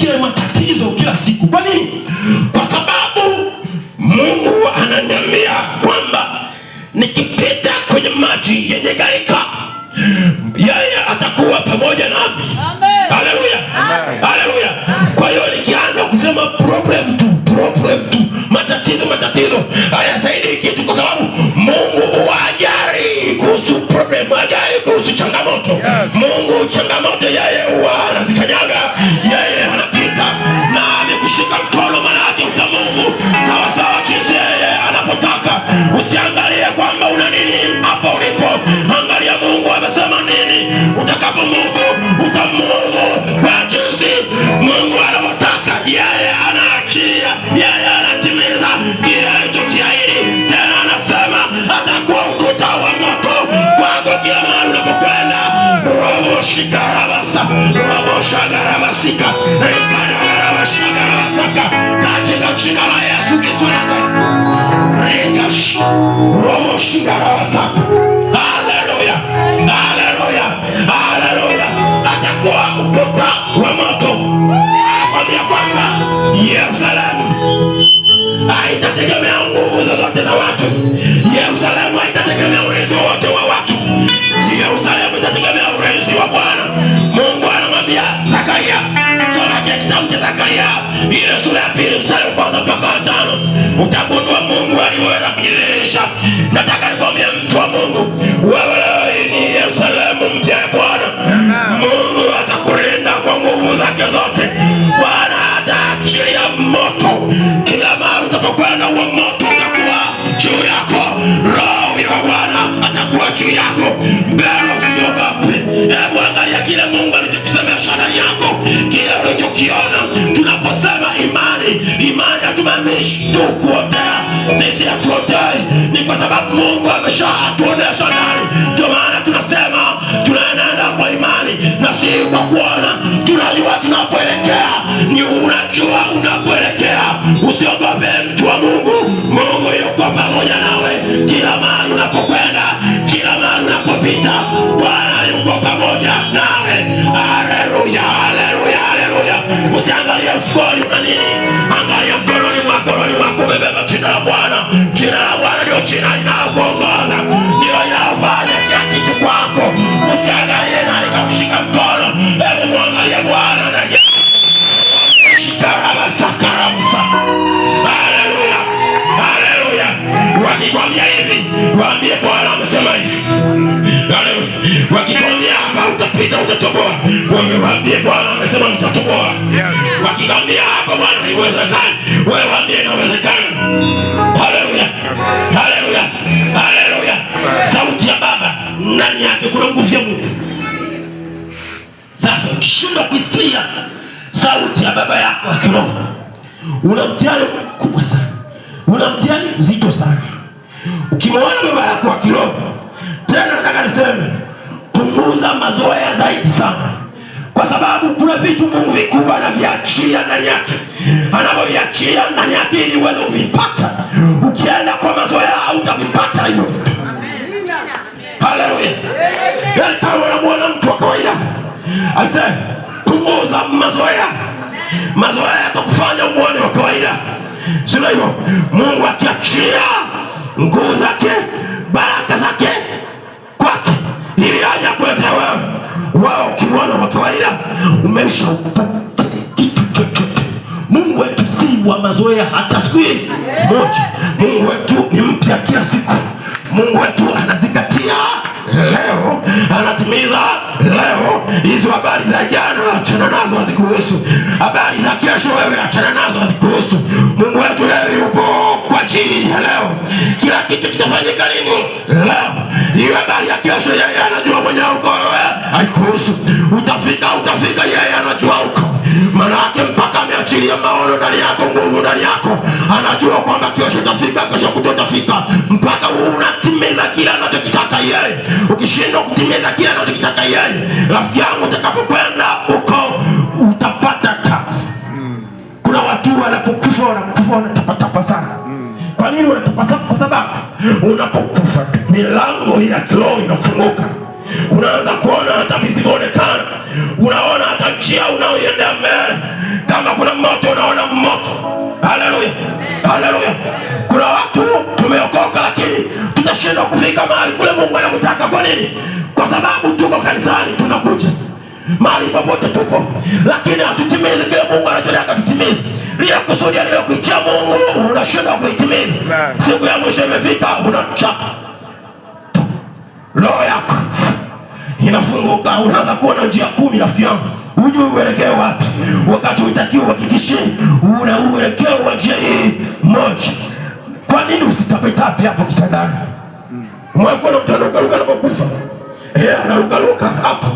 nisikie matatizo kila siku. Kwa nini? Kwa sababu Mungu ananiambia kwamba nikipita kwenye maji yenye gharika, yeye atakuwa pamoja nami. Haleluya, haleluya. Kwa hiyo nikianza kusema problem tu, matatizo haya zaidi kitu, kwa sababu Mungu hajali kuhusu problem, hajali kuhusu changamoto. Yes. Mungu changamoto yeye huwa anazikanyaga, yeye anapita na amekushika mkono, maana yake utamuvu sawa sawa jinsi yeye anapotaka. Usiangalie kwamba una nini hapo ulipo, angalia Mungu amesema nini. Utakapomuvu utamuvu kwa jinsi Mungu anavyotaka. Yeye anaachia, yeye anatimiza kile alichokiahidi. Tena anasema atakuwa ukuta wa moto kwako kila mahali unapokwenda. Robo shikarabasa, robo shagarabasika, rikanagarabashagarabasaka, katika jina la Yesu Kristo Rikash, robo shikarabasaka. Haleluya, haleluya, haleluya. Atakuwa ukuta wa moto. Anakwambia kwamba Yerusalemu haitategemea nguvu zozote za watu. Yerusalemu haitategemea ulinzi wote wa watu. Yerusalemu itategemea ulinzi wa Bwana. Mungu anamwambia Zakaria, soma kile kitabu cha Zakaria ile sura ya 2 mstari wa 1 mpaka 5, utagundua Mungu aliweza kujidhihirisha. Nataka nikwambie mtu wa Mungu, wewe ni Yerusalemu mpya ya Bwana. Mungu atakulinda kwa nguvu zake zote. Bwana ataachilia moto kila mahali utapokwenda. Huo moto utakuwa juu yako. Roho ya Bwana atakuwa juu yako. Mbele usiogope. Hebu angalia kile Mungu alichokusemesha ndani yako, kile ulichokiona. Tunaposema imani hatumaanishi tu kuotea. Sisi hatuotei, ni kwa sababu Mungu ameshatuonesha ndani. Ndio maana tunasema tunaenda kwa imani na si kwa kuona. Tunajua tunapoelekea, ni unajua unapoelekea. Usiogope mtu wa Mungu. Mungu yuko pamoja nawe kila mahali unapokwenda, kila mahali unapopita. Bwana yuko pamoja nawe. Haleluya, haleluya, haleluya. Usiangalie mfukoni una nini, angalia mkononi mwako. Umebeba jina la Bwana. Jina la Bwana ndio jina linalokuongoza, ndio linalofanya kila kitu kwako. Usiangalie nani kakushika mkono. Hebu muangalie Bwana ndani yako. Shikarabasakarabusa. Haleluya, haleluya. Wakikwambia hivi, waambie Bwana amesema hivi. Haleluya. Wakikwambia hapa utapita utatoboa, waambie Bwana amesema utatoboa. Yes. Wakikwambia hapa Bwana haiwezekani, wewe waambie inawezekana. Haleluya, haleluya, haleluya. Sauti ya Baba ndani yake kuna nguvu ya Mungu. Sasa ukishindwa kuisikia sauti ya baba yako wa kiroho, una mtihani mkubwa sana, una mtihani mzito sana. Ukimwona baba yako wa kiroho, tena nataka niseme punguza mazoea zaidi sana, kwa sababu kuna vitu Mungu vikubwa anaviachia ndani yake. Anapoviachia ndani yake ili uweze kuvipata. Ukienda kwa mazoea hautavipata hivyo vitu. Haleluya. Yaani kama unamwona mtu wa kawaida, ase punguza mazoea. Mazoea yatakufanya umuone wa kawaida. Sio hivyo. Mungu akiachia nguvu zake, baraka zake kwake, ili aje akuletea wewe. Wao ukimwona wa kawaida, umeshaupata kitu chochote. Mungu wetu si wa mazoea hata siku moja. Mungu wetu ni mpya kila siku. Mungu wetu anazingatia leo, anatimiza leo. Hizo habari za jana achana nazo, hazikuhusu. Habari za kesho wewe achana nazo, hazikuhusu. Mungu wetu yeye yupo kwa ajili ya leo. Kila kitu kitafanyika lini? Leo. Hiyo habari ya kesho yeye anajua mwenyewe uko wewe, haikuhusu. Utafika yeye anajua uko. Maana yake mpaka ameachilia maono ndani yako, nguvu ndani yako. Anajua kwamba kesho utafika, kesho utafika. Mpaka unatimiza kila anachokitaka yeye. Ukishindwa kutimiza kila anachokitaka yeye, rafiki yangu, utakapokwenda huko utapata tabu. Kuna watu wanapokufa wanatapatapa sana. Kwa nini wanatapasa? Kwa sababu unapokufa milango ila kiroho inafunguka. Unaanza kuona hata visivyoonekana. Unaona hata njia unaoiendea mbele. Kama kuna moto, unaona moto. Haleluya, haleluya. Kuna watu tumeokoka, lakini tutashindwa kufika mahali kule Mungu anakutaka. Kwa nini? Kwa sababu tuko kanisani, tunakuja mahali popote tupo, lakini hatutimizi kile Mungu anachotaka tutimize. Lile kusudi alilokuitia Mungu unashindwa kulitimiza. Siku ya mwisho imefika, unachapa roho yako inafunguka, unaanza kuona njia 10. Rafiki yangu, hujui uelekeo wapi, wakati unatakiwa uhakikishe una uelekeo wa njia hii moja. Kwa nini usitapetape hapo kitandani? Mwakuwa na mtu anarukaruka na kufa, analukaruka hapo.